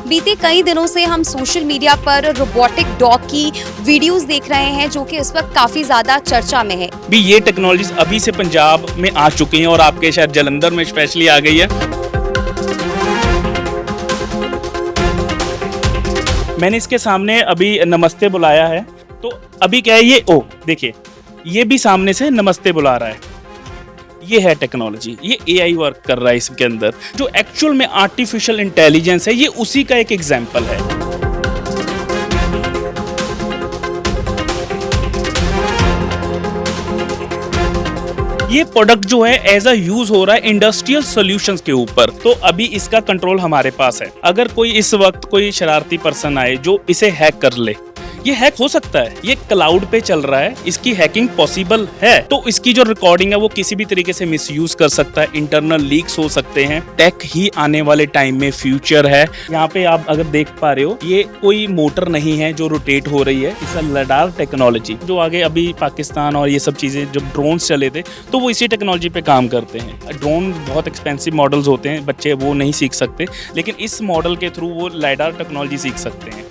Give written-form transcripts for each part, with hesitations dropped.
बीते कई दिनों से हम सोशल मीडिया पर रोबोटिक डॉग की वीडियोस देख रहे हैं जो कि इस वक्त काफी ज्यादा चर्चा में है। भी ये टेक्नोलॉजीज अभी से पंजाब में आ चुकी हैं और आपके शहर जलंधर में स्पेशली आ गई है। मैंने इसके सामने अभी नमस्ते बुलाया है, तो अभी क्या है ये, ओ देखिए ये भी सामने से नमस्ते बुला रहा है। ये है टेक्नोलॉजी, ये एआई वर्क कर रहा है इसके अंदर। जो एक्चुअल में आर्टिफिशियल इंटेलिजेंस है, ये उसी का एक एग्जाम्पल है। ये प्रोडक्ट जो है एज अ यूज हो रहा है इंडस्ट्रियल सॉल्यूशंस के ऊपर, तो अभी इसका कंट्रोल हमारे पास है। अगर कोई इस वक्त कोई शरारती पर्सन आए जो इसे हैक कर ले, ये हैक हो सकता है। ये क्लाउड पे चल रहा है, इसकी हैकिंग पॉसिबल है। तो इसकी जो रिकॉर्डिंग है वो किसी भी तरीके से मिसयूज कर सकता है, इंटरनल लीक्स हो सकते हैं। टेक ही आने वाले टाइम में फ्यूचर है। यहाँ पे आप अगर देख पा रहे हो, ये कोई मोटर नहीं है जो रोटेट हो रही है, इसका लडार टेक्नोलॉजी जो आगे अभी पाकिस्तान और ये सब चीजें जब ड्रोन्स चले थे तो वो इसी टेक्नोलॉजी पे काम करते हैं। ड्रोन बहुत एक्सपेंसिव मॉडल्स होते हैं, बच्चे वो नहीं सीख सकते, लेकिन इस मॉडल के थ्रू वो लाइडार टेक्नोलॉजी सीख सकते हैं।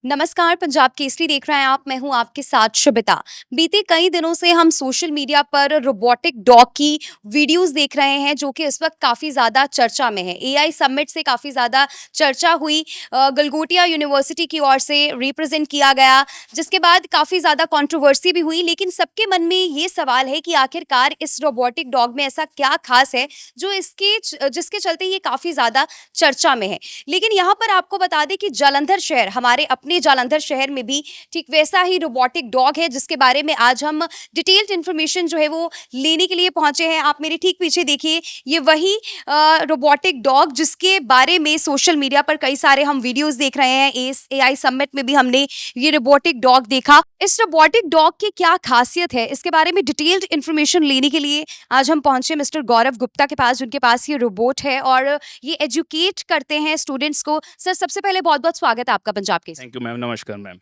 नमस्कार, पंजाब केसरी देख रहे हैं आप। मैं हूं आपके साथ शुभिता। बीते कई दिनों से हम सोशल मीडिया पर रोबोटिक डॉग की वीडियोस देख रहे हैं जो कि इस वक्त काफ़ी ज़्यादा चर्चा में है। एआई समिट से काफ़ी ज़्यादा चर्चा हुई, गलगोटिया यूनिवर्सिटी की ओर से रिप्रेजेंट किया गया, जिसके बाद काफ़ी ज़्यादा कंट्रोवर्सी भी हुई। लेकिन सबके मन में ये सवाल है कि आखिरकार इस रोबोटिक डॉग में ऐसा क्या खास है जो जिसके चलते ये काफ़ी ज़्यादा चर्चा में है। लेकिन यहाँ पर आपको बता दें कि जालंधर शहर, हमारे अपने जालंधर शहर में भी ठीक वैसा ही रोबोटिक डॉग है, जिसके बारे में आज हम डिटेल्ड इन्फॉर्मेशन जो है वो लेने के लिए पहुंचे हैं। आप मेरे ठीक पीछे देखिए, ये वही रोबोटिक डॉग जिसके बारे में सोशल मीडिया पर कई सारे हम वीडियोस देख रहे हैं। इस एआई समिट में भी हमने ये रोबोटिक डॉग देखा। इस रोबोटिक डॉग की क्या खासियत है, इसके बारे में डिटेल्ड इन्फॉर्मेशन लेने के लिए आज हम पहुंचे मिस्टर गौरव गुप्ता के पास, जिनके पास ये रोबोट है और ये एजुकेट करते हैं स्टूडेंट्स को। सर, सबसे पहले बहुत बहुत स्वागत है आपका पंजाब के। थैंक यू मैम, नमस्कार मैम।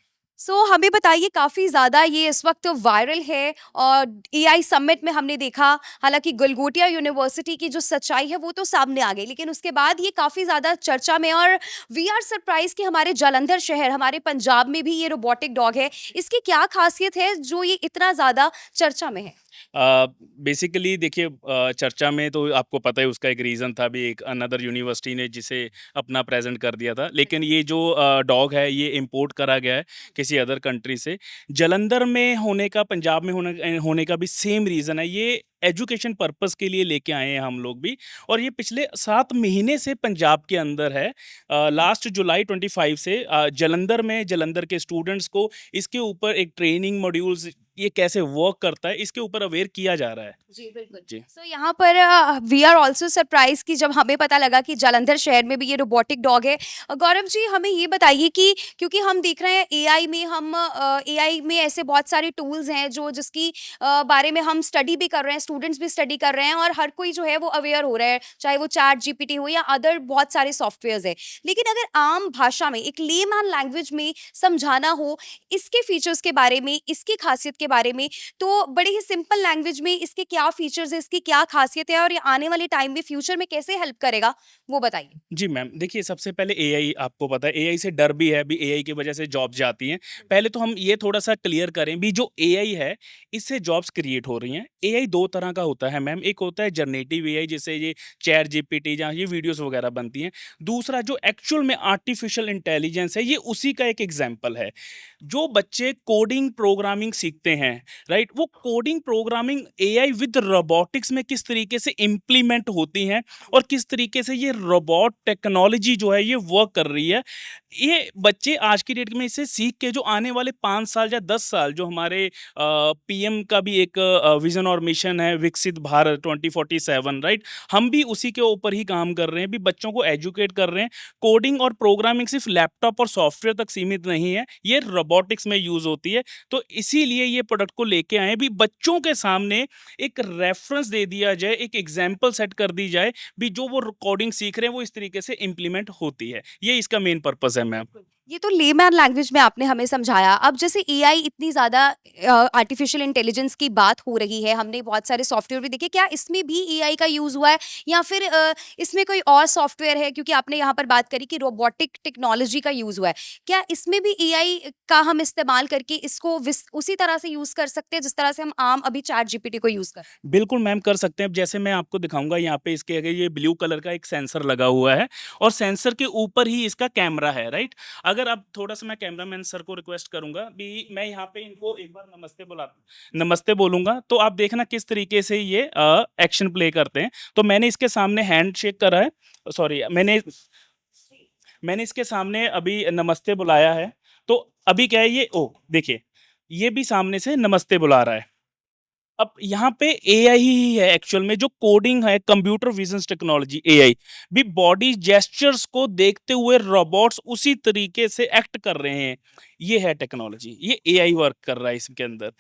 हमें बताइए, काफ़ी ज़्यादा ये इस वक्त वायरल है और एआई समिट में हमने देखा, हालांकि गलगोटिया यूनिवर्सिटी की जो सच्चाई है वो तो सामने आ गई, लेकिन उसके बाद ये काफ़ी ज़्यादा चर्चा में और वी आर सरप्राइज कि हमारे जालंधर शहर, हमारे पंजाब में भी ये रोबोटिक डॉग है। इसकी क्या खासियत है जो ये इतना ज़्यादा चर्चा में है? बेसिकली देखिए, चर्चा में तो आपको पता है उसका एक रीज़न था भी, एक अनदर यूनिवर्सिटी ने जिसे अपना प्रेजेंट कर दिया था। लेकिन ये जो डॉग है ये इंपोर्ट करा गया है किसी अदर कंट्री से। जलंधर में होने का, पंजाब में होने का भी सेम रीज़न है। ये एजुकेशन पर्पस के लिए लेके आए हैं हम लोग भी, और ये पिछले 7 महीने से पंजाब के अंदर है। लास्ट जुलाई 25 से जलंधर में, जलंधर के स्टूडेंट्स को इसके ऊपर एक ट्रेनिंग मॉड्यूल्स, ये कैसे वर्क करता है इसके ऊपर अवेयर किया जा रहा है। जी बिल्कुल। जी। यहाँ पर वी आर ऑल्सो सरप्राइज कि जब हमें पता लगा कि जालंधर शहर में भी ये रोबोटिक डॉग है। गौरव जी, हमें ये बताइए कि क्योंकि हम देख रहे हैं एआई में ऐसे बहुत सारे टूल्स हैं जो जिसकी बारे में हम स्टडी भी कर रहे हैं, स्टूडेंट्स भी स्टडी कर रहे हैं और हर कोई जो है वो अवेयर हो रहा है, चाहे वो चैट जीपीटी हो या अदर बहुत सारे सॉफ्टवेयर है। लेकिन अगर आम भाषा में, एक लेमैन लैंग्वेज में समझाना हो इसके फीचर्स के बारे में, इसकी खासियत के बारे में, तो बड़े ही सिंपल लैंग्वेज में इसके क्या फीचर्स है, इसकी क्या खासियत है और ये आने वाले टाइम में फ्यूचर में कैसे हेल्प करेगा, वो बताइए। जी मैम, देखिए सबसे पहले एआई, आपको पता है एआई से डर भी है, अभी एआई की वजह से जॉब जाती हैं। पहले तो हम ये थोड़ा सा क्लियर करें भी, जो एआई है इससे जॉब्स क्रिएट हो रही हैं। एआई 2 तरह का होता है मैम, एक होता है जनरेटिव एआई, जैसे ये चैट जीपीटी जहाँ ये वीडियोस वगैरह बनती हैं। दूसरा जो एक्चुअल में आर्टिफिशियल इंटेलिजेंस है, ये उसी का एक एग्जाम्पल है। जो बच्चे कोडिंग प्रोग्रामिंग सीखते हैं, राइट, वो coding programming AI with robotics में किस तरीके से इम्प्लीमेंट होती हैं और किस तरीके से ये रोबोट टेक्नोलॉजी जो है ये वर्क कर रही है, ये बच्चे आज की डेट में इसे सीख के जो आने वाले 5 साल या 10 साल, जो हमारे पीएम का भी एक विजन और मिशन है, विकसित भारत 2047, राइट, हम भी उसी के ऊपर ही काम कर रहे हैं, भी बच्चों को एजुकेट कर रहे हैं। कोडिंग और प्रोग्रामिंग सिर्फ लैपटॉप और सॉफ्टवेयर तक सीमित नहीं है, ये रोबोटिक्स में यूज होती है। तो इसीलिए ये प्रोडक्ट को लेके आए भी, बच्चों के सामने एक रेफरेंस दे दिया जाए, एक एग्जाम्पल सेट कर दी जाए भी, जो वो कोडिंग सीख रहे हैं वो इस तरीके से इम्प्लीमेंट होती है। ये इसका मेन पर्पस है मैम। ये तो लेमैन लैंग्वेज में आपने हमें समझाया। अब जैसे एआई इतनी ज़्यादा आर्टिफिशियल इंटेलिजेंस की बात हो रही है, हमने बहुत सारे सॉफ्टवेयर भी देखे, क्या इसमें भी एआई का यूज़ हुआ है या फिर इसमें कोई और सॉफ्टवेयर है? क्योंकि आपने यहाँ पर बात करी कि रोबोटिक टेक्नोलॉजी का यूज़ हुआ है। क्या इसमें भी एआई का हम इस्तेमाल करके इसको उसी तरह से यूज़ कर सकते हैं जिस तरह से हम आम अभी चैट जीपीटी को यूज़ कर बिल्कुल मैम कर सकते हैं। अब जैसे मैं आपको दिखाऊँगा यहाँ पे इसके आगे ये ब्लू कलर का एक सेंसर लगा हुआ है और सेंसर के ऊपर ही इसका कैमरा है, राइट? अगर अब थोड़ा-सा मैं कैमरामैन सर को रिक्वेस्ट करूँगा भी मैं यहाँ पे इनको एक बार नमस्ते बोलूँगा, तो आप देखना किस तरीके से ये एक्शन प्ले करते हैं। तो मैंने इसके सामने हैंडशेक करा है, सॉरी मैंने इसके सामने अभी नमस्ते बुलाया है, तो अभी क्या है ये ओह! देखिए, ये भी सामने से नमस्ते बुला रहा है। अब यहाँ पे एआई ही है एक्चुअल में जो कोडिंग है कंप्यूटर विजन टेक्नोलॉजी एआई भी बॉडी जेस्चर्स को देखते हुए रोबोट्स उसी तरीके से एक्ट कर रहे हैं। ये है टेक्नोलॉजी, ये एआई वर्क कर रहा है इसके अंदर।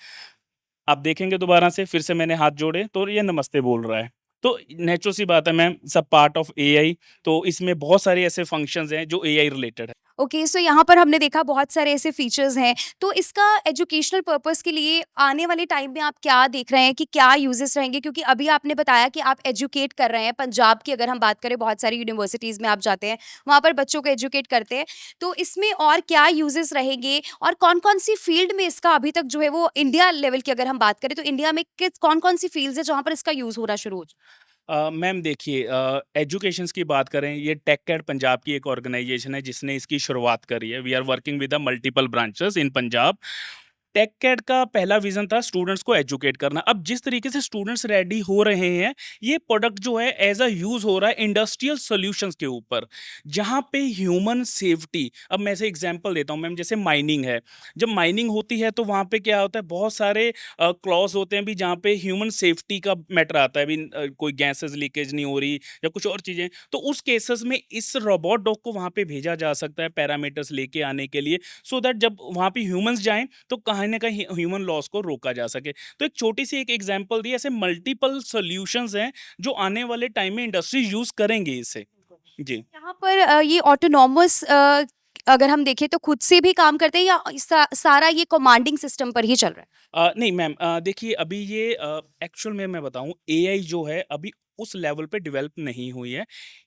आप देखेंगे दोबारा से फिर से मैंने हाथ जोड़े तो ये नमस्ते बोल रहा है। तो नेचुरल सी बात है मैम, सब पार्ट ऑफ एआई। तो इसमें बहुत सारे ऐसे फंक्शंस हैं जो एआई रिलेटेड है। ओके, सो यहाँ पर हमने देखा बहुत सारे ऐसे फीचर्स हैं, तो इसका एजुकेशनल पर्पस के लिए आने वाले टाइम में आप क्या देख रहे हैं कि क्या यूजेस रहेंगे? क्योंकि अभी आपने बताया कि आप एजुकेट कर रहे हैं, पंजाब की अगर हम बात करें बहुत सारी यूनिवर्सिटीज़ में आप जाते हैं, वहाँ पर बच्चों को एजुकेट करते हैं, तो इसमें और क्या यूजेस रहेंगे और कौन-कौन सी फील्ड में इसका अभी तक जो है वो इंडिया लेवल की अगर हम बात करें तो इंडिया में किस कौन-कौन सी फील्ड्स है जहाँ पर इसका यूज़ होना शुरू हो चुका मैम देखिए, एजुकेशंस की बात करें, ये टेक एड पंजाब की एक ऑर्गेनाइजेशन है जिसने इसकी शुरुआत करी है। We are working with the multiple branches in Punjab. Tech ed का पहला विजन था स्टूडेंट्स को एजुकेट करना। अब जिस तरीके से स्टूडेंट्स रेडी हो रहे हैं, ये प्रोडक्ट जो है एज अ यूज हो रहा है इंडस्ट्रियल सॉल्यूशंस के ऊपर, जहां पे ह्यूमन सेफ्टी। अब मैं ऐसे एग्जांपल देता हूं मैम, जैसे माइनिंग है। जब माइनिंग होती है तो वहां पे क्या होता है, बहुत सारे क्लॉज होते हैं भी जहाँ पे ह्यूमन सेफ्टी का मैटर आता है भी, कोई गैसेस लीकेज नहीं हो रही या कुछ और चीजें, तो उस केसेस में इस रोबोट डॉग को वहां पे भेजा जा सकता है पैरामीटर्स लेके आने के लिए, सो दैट जब वहां पे ह्यूमंस जाएं तो कहीं ना कहीं ह्यूमन लॉस को रोका जा सके। तो एक छोटी सी एक एग्जांपल दी, ऐसे मल्टीपल सॉल्यूशंस हैं जो आने वाले टाइम में इंडस्ट्री यूज करेंगे इसे। है? जी। यहाँ पर ये ऑटोनॉमस अगर हम देखें तो खुद से भी काम करते हैं या सारा ये कमांडिंग सिस्टम पर ही चल रहा है? नहीं मैम, देखिए अभी ये एक्चुअल में मैं बताऊं, एआई जो है अभी उस लेवल पे डेवलप नहीं हुई है।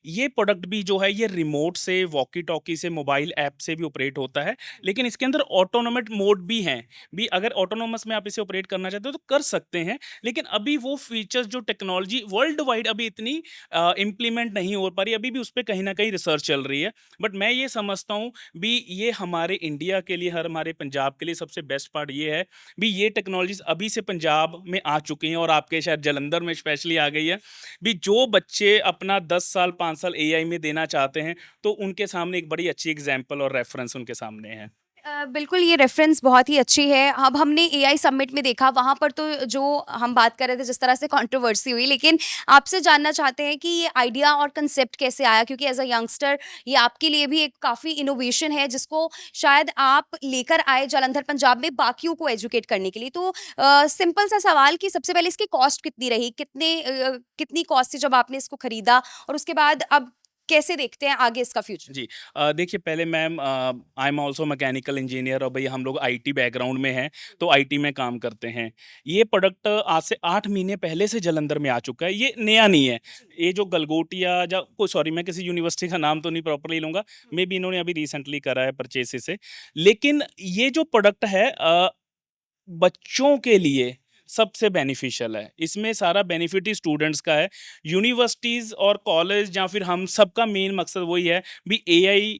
ये प्रोडक्ट भी जो है ये रिमोट से, वॉकी टॉकी से, मोबाइल ऐप से भी ऑपरेट होता है, लेकिन इसके अंदर ऑटोनोमेट मोड भी हैं। भी अगर ऑटोनोमस में आप इसे ऑपरेट करना चाहते हो तो कर सकते हैं, लेकिन अभी वो फीचर्स जो टेक्नोलॉजी वर्ल्ड वाइड अभी इतनी इम्प्लीमेंट नहीं हो पा रही, अभी भी उस पर कहीं ना कहीं रिसर्च चल रही है। बट मैं ये समझता हूँ भी ये हमारे इंडिया के लिए, हर हमारे पंजाब के लिए सबसे बेस्ट पार्ट ये है भी ये टेक्नोलॉजीज अभी से पंजाब में आ चुकी हैं और आपके शायद जलंधर में स्पेशली आ गई है। भी जो बच्चे अपना 10 साल 5 साल एआई में देना चाहते हैं, तो उनके सामने एक बड़ी अच्छी एग्जांपल और रेफरेंस उनके सामने है। बिल्कुल, ये रेफ़रेंस बहुत ही अच्छी है। अब हमने एआई समिट में देखा, वहाँ पर तो जो हम बात कर रहे थे जिस तरह से कंट्रोवर्सी हुई, लेकिन आपसे जानना चाहते हैं कि ये आइडिया और कांसेप्ट कैसे आया? क्योंकि एज़ अ यंगस्टर ये आपके लिए भी एक काफ़ी इनोवेशन है जिसको शायद आप लेकर आए जालंधर पंजाब में बाकियों को एजुकेट करने के लिए। तो सिंपल सा सवाल कि सबसे पहले इसकी कॉस्ट कितनी रही? कितनी कॉस्ट थी जब आपने इसको खरीदा? और उसके बाद अब कैसे देखते हैं आगे इसका फ्यूचर? जी। देखिए पहले ma'am, I am also mechanical engineer और भाई हम लोग आईटी बैकग्राउंड में हैं, तो आईटी में काम करते हैं। ये प्रोडक्ट आज से 8 महीने पहले से जलंधर में आ चुका है, ये नया नहीं है। ये जो गलगोटिया या कोई, सॉरी मैं किसी यूनिवर्सिटी का नाम तो नहीं प्रॉपर्ली लूँगा, मे बी इन्होंने अभी रिसेंटली करा है परचेस इसे। लेकिन ये जो प्रोडक्ट है बच्चों के लिए सबसे बेनिफिशियल है। इसमें सारा बेनिफिट ही स्टूडेंट्स का है। यूनिवर्सिटीज़ और कॉलेज या फिर हम सबका मेन मकसद वही है भी एआई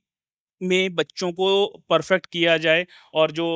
में बच्चों को परफेक्ट किया जाए और जो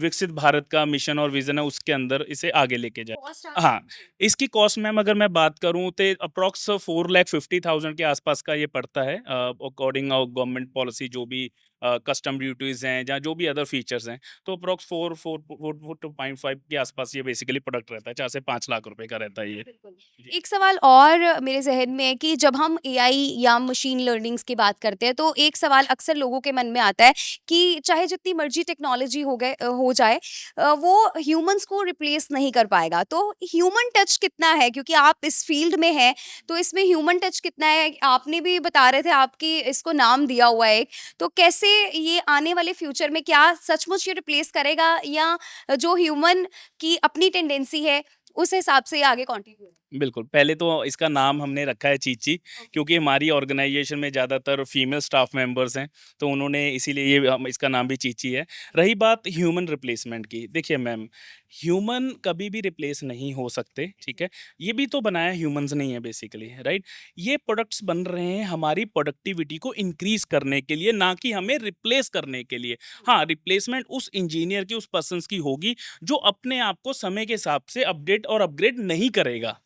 विकसित भारत का मिशन और विज़न है उसके अंदर इसे आगे लेके जाए। कॉस्ट हाँ, इसकी कॉस्ट मैम अगर मैं बात करूँ तो अप्रॉक्स 4,50,000 के आसपास का ये पड़ता है, अकॉर्डिंग गवर्नमेंट पॉलिसी जो भी कस्टम ड्यूटीज़ हैं या जो भी अदर फीचर्स हैं, तो अप्रॉक्स 4 टू 5 के आसपास ये बेसिकली प्रोडक्ट रहता है, 4 से 5 लाख रुपए का रहता है ये। बिल्कुल। जी। एक सवाल और मेरे ज़हन में है कि जब हम एआई या मशीन लर्निंग्स की बात करते हैं, तो एक सवाल अक्सर लोगों के मन में आता है कि चाहे जितनी मर्ज़ी टेक्नोलॉजी हो जाए, वो ह्यूमन्स को रिप्लेस नहीं कर पाएगा। तो ह्यूमन टच कितना है? क्योंकि आप इस फ़ील्ड में हैं, तो इसमें ह्यूमन टच कितना है? आपने भी बता रहे थे, आपकी इसको नाम दिया हुआ है एक, तो कैसे कैसे ये आने वाले फ्यूचर में क्या सचमुच ये रिप्लेस करेगा या जो ह्यूमन की अपनी टेंडेंसी है उस हिसाब से ये आगे कंटिन्यू? बिल्कुल, पहले तो इसका नाम हमने रखा है चीची, क्योंकि हमारी ऑर्गेनाइज़ेशन में ज़्यादातर फीमेल स्टाफ मेंबर्स हैं, तो उन्होंने इसीलिए ये हम इसका नाम भी चीची है। रही बात ह्यूमन रिप्लेसमेंट की, देखिए मैम, ह्यूमन कभी भी रिप्लेस नहीं हो सकते, ठीक है? ये भी तो बनाया ह्यूमन्स ने ही है बेसिकली, राइट? ये प्रोडक्ट्स बन रहे हैं हमारी प्रोडक्टिविटी को इंक्रीज़ करने के लिए, ना कि हमें रिप्लेस करने के लिए। हाँ, रिप्लेसमेंट उस इंजीनियर की, उस पर्सन्स की होगी, जो अपने आप को समय के हिसाब से अपडेट और अपग्रेड नहीं करेगा,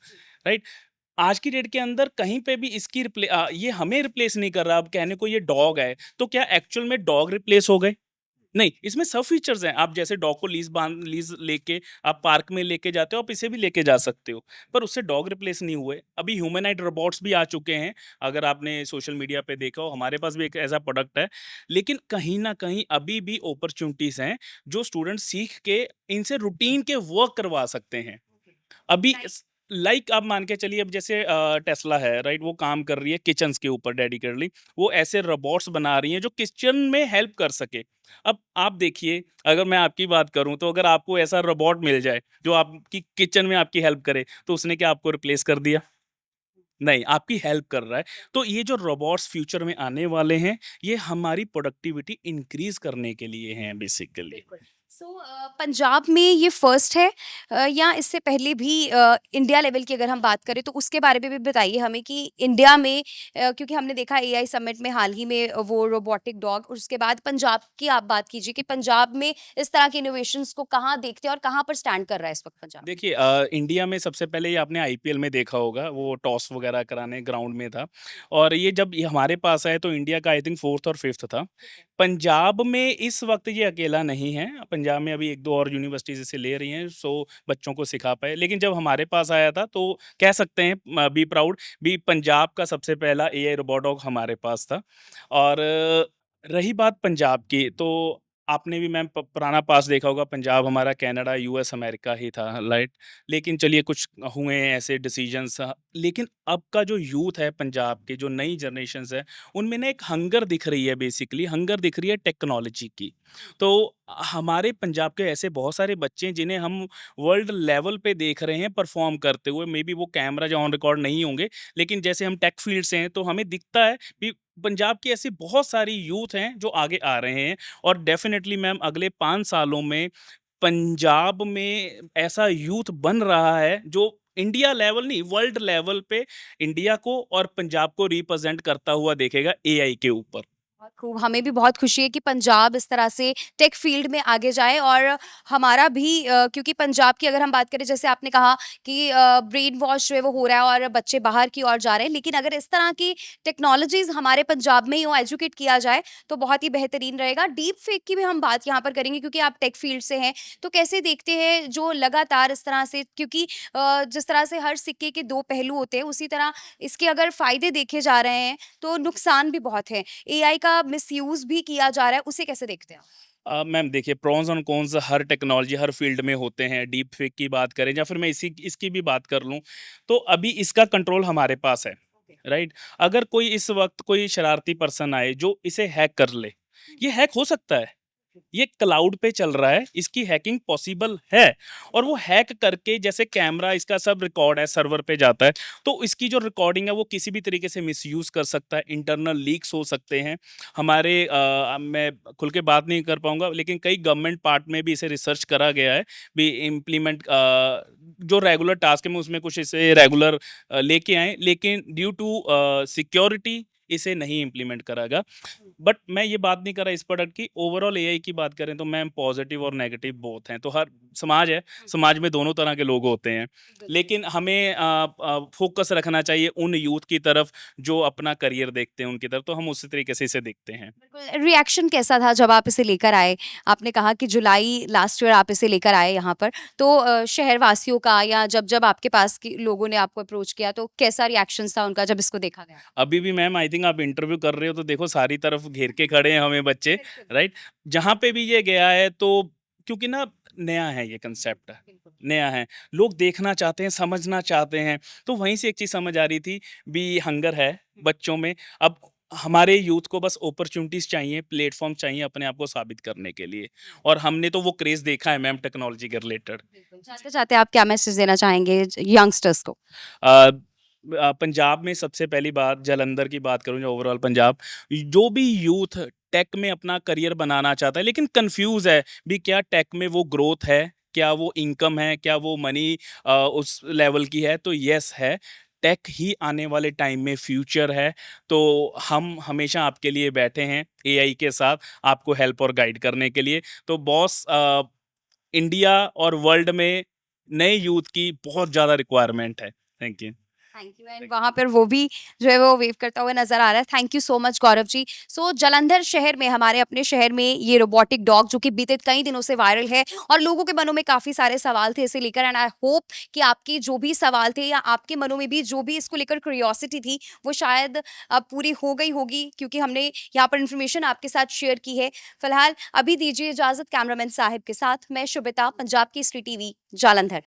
राइट? आज की डेट के अंदर कहीं पे भी इसकी ये हमें रिप्लेस नहीं कर रहा। अब कहने को ये डॉग है, तो क्या एक्चुअल में डॉग रिप्लेस हो गए? नहीं, इसमें सब फीचर्स हैं। आप जैसे डॉग को लीज़ लेके आप पार्क में लेके जाते हो, आप इसे भी लेके जा सकते हो, पर उससे डॉग रिप्लेस नहीं हुए। अभी ह्यूमनॉइड रोबोट्स भी आ चुके हैं, अगर आपने सोशल मीडिया पे देखा हो, हमारे पास भी एक ऐसा प्रोडक्ट है। लेकिन कहीं न कहीं अभी भी अपॉर्च्युनिटीज़ हैं, जो स्टूडेंट्स सीख के इनसे रूटीन के वर्क करवा सकते हैं। अभी लाइक आप मान के चलिए, अब जैसे टेस्ला है, राइट? वो काम कर रही है किचन्स के ऊपर डेडिकेटली। वो ऐसे रोबोट्स बना रही हैं जो किचन में हेल्प कर सके। अब आप देखिए, अगर मैं आपकी बात करूं, तो अगर आपको ऐसा रोबोट मिल जाए जो आपकी किचन में आपकी हेल्प करे, तो उसने क्या आपको रिप्लेस कर दिया? नहीं, आपकी हेल्प कर रहा है। तो ये जो रोबोट्स फ्यूचर में आने वाले हैं, ये हमारी प्रोडक्टिविटी इंक्रीज करने के लिए हैं बेसिकली। बिल्कुल। सो पंजाब में ये फर्स्ट है या इससे पहले भी इंडिया लेवल की अगर हम बात करें तो उसके बारे में भी बताइए हमें कि इंडिया में क्योंकि हमने देखा एआई समिट में हाल ही में वो रोबोटिक डॉग और उसके बाद पंजाब की आप बात कीजिए कि पंजाब में इस तरह के इनोवेशंस को कहाँ देखते हैं और कहाँ पर स्टैंड कर रहा है इस वक्त पंजाब? देखिए, इंडिया में सबसे पहले ये आपने आईपीएल में देखा होगा, वो टॉस वगैरह कराने ग्राउंड में था, और ये जब ये हमारे पास आए तो इंडिया का आई थिंक 4th और 5th था। पंजाब में इस वक्त ये अकेला नहीं है, पंजाब में अभी 1-2 और यूनिवर्सिटीज़ इसे ले रही हैं, सो बच्चों को सिखा पाए। लेकिन जब हमारे पास आया था, तो कह सकते हैं बी प्राउड, भी पंजाब का सबसे पहला एआई रोबोट डॉग हमारे पास था। और रही बात पंजाब की, तो आपने भी मैम पुराना पास देखा होगा, पंजाब हमारा कनाडा, यूएस, अमेरिका ही था, राइट? लेकिन चलिए, कुछ हुए हैं ऐसे डिसीजंस। लेकिन अब का जो यूथ है पंजाब के, जो नई जनरेशन्स है, उनमें ना एक हंगर दिख रही है, बेसिकली हंगर दिख रही है टेक्नोलॉजी की। तो हमारे पंजाब के ऐसे बहुत सारे बच्चे हैं जिन्हें हम वर्ल्ड लेवल पे देख रहे हैं परफॉर्म करते हुए। मे बी वो कैमरा जो ऑन रिकॉर्ड नहीं होंगे, लेकिन जैसे हम टेक फील्ड से हैं, तो हमें दिखता है भी पंजाब की ऐसी बहुत सारी यूथ हैं जो आगे आ रहे हैं। और डेफ़िनेटली मैम, अगले 5 सालों में पंजाब में ऐसा यूथ बन रहा है जो इंडिया लेवल नहीं, वर्ल्ड लेवल पे इंडिया को और पंजाब को रिप्रेज़ेंट करता हुआ देखेगा एआई के ऊपर। बहुत खूब, हमें भी बहुत खुशी है कि पंजाब इस तरह से टेक फील्ड में आगे जाए और हमारा भी क्योंकि पंजाब की अगर हम बात करें जैसे आपने कहा कि ब्रेन वॉश जो है वो हो रहा है और बच्चे बाहर की ओर जा रहे हैं, लेकिन अगर इस तरह की टेक्नोलॉजीज हमारे पंजाब में ही हो, एजुकेट किया जाए तो बहुत ही बेहतरीन रहेगा। डीप फेक की भी हम बात यहाँ पर करेंगे क्योंकि आप टेक फील्ड से हैं, तो कैसे देखते हैं जो लगातार इस तरह से, क्योंकि जिस तरह से हर सिक्के के दो पहलू होते हैं उसी तरह इसके अगर फायदे देखे जा रहे हैं तो नुकसान भी बहुत है, एआई का मिसयूज़ भी किया जा रहा है, उसे कैसे देखते हैं आप? मैम देखिए, प्रोस और कॉन्स हर टेक्नोलॉजी, हर फील्ड में होते हैं। डीप फेक की बात करें या फिर मैं इसकी भी बात कर लूँ, तो अभी इसका कंट्रोल हमारे पास है, ओके। राइट? अगर कोई इस वक्त कोई शरारती पर्सन आए जो इसे हैक कर ले, ये हैक हो सकता है। ये क्लाउड पे चल रहा है, इसकी हैकिंग पॉसिबल है। और वो हैक करके, जैसे कैमरा इसका सब रिकॉर्ड है, सर्वर पे जाता है, तो इसकी जो रिकॉर्डिंग है वो किसी भी तरीके से मिसयूज कर सकता है, इंटरनल लीक्स हो सकते हैं। हमारे मैं खुल के बात नहीं कर पाऊंगा, लेकिन कई गवर्नमेंट पार्ट में भी इसे रिसर्च करा गया है, भी इम्प्लीमेंट जो रेगुलर टास्क है, मैं उसमें कुछ इसे रेगुलर लेके आए, लेकिन ड्यू टू सिक्योरिटी इसे नहीं इम्प्लीमेंट करागा। बट मैं ये बात नहीं कर रहा इस प्रोडक्ट की, ओवरऑल एआई की बात करें तो मैम, पॉजिटिव और नेगेटिव बोथ हैं। तो हर समाज है, समाज में दोनों तरह के लोग होते हैं, लेकिन हमें फोकस रखना चाहिए उन यूथ की तरफ जो अपना करियर देखते हैं, उनकी तरफ, तो हम उसी तरीके से इसे देखते हैं। बिल्कुल, रिएक्शन कैसा था जब आप इसे लेकर आए? आपने कहा कि जुलाई लास्ट ईयर आप इसे लेकर आए यहाँ पर, तो शहरवासियों का या जब आपके पास के लोगों ने आपको अप्रोच किया तो कैसा रिएक्शंस था उनका जब इसको देखा गया? अभी भी मैम, आई थिंक आप इंटरव्यू कर रहे हो, तो देखो सारी तरफ घेर के खड़े हैं हमें बच्चे, बिल्कुल, राइट? जहाँ पे भी ये गया है, तो क्योंकि ना नया है ये कंसेप्ट, बिल्कुल। नया है, लोग देखना चाहते हैं, समझना चाहते हैं। तो वहीं से एक चीज़ समझ आ रही थी, भी हंगर है बच्चों में। अब हमारे यूथ को बस अपॉर्चुनिटीज़ चाहिए, प्लेटफ़ॉर्म चाहिए अपने आप को साबित करने के लिए और हमने तो वो क्रेज़ देखा है मैम टेक्नोलॉजी के रिलेटेड। बिल्कुल, चाहते-चाहते आप क्या मैसेज देना चाहेंगे यंगस्टर्स को? अ पंजाब में सबसे पहली बात जालंधर की बात करूँ या ओवरऑल पंजाब, जो भी यूथ टेक में अपना करियर बनाना चाहता है लेकिन कन्फ्यूज़ है भी क्या टेक में वो ग्रोथ है, क्या वो इनकम है, क्या वो मनी उस लेवल की है? तो येस है। टेक ही आने वाले टाइम में फ्यूचर है, तो हम हमेशा आपके लिए बैठे हैं एआई के साथ आपको हेल्प और गाइड करने के लिए। तो बॉस इंडिया और वर्ल्ड में नए यूथ की बहुत ज़्यादा रिक्वायरमेंट है। Thank you. Thank you and thank वहाँ पर वो भी जो है वो वेव करता हुआ नज़र आ रहा है। Thank you so much Gaurav ji. सो जालंधर शहर में हमारे अपने शहर में ये रोबोटिक डॉग जो कि बीते कई दिनों से वायरल है और लोगों के मनों में काफ़ी सारे सवाल थे इसे लेकर एंड आई होप कि आपके जो भी सवाल थे या आपके मनों में भी जो भी इसको लेकर क्यूरियोसिटी थी वो शायद अब पूरी हो गई होगी क्योंकि हमने यहाँ पर इन्फॉर्मेशन आपके साथ शेयर की है। फिलहाल अभी दीजिए इजाज़त कैमरामैन साहिब के साथ मैं शुभिता पंजाब की स्ट्री टीवी जालंधर।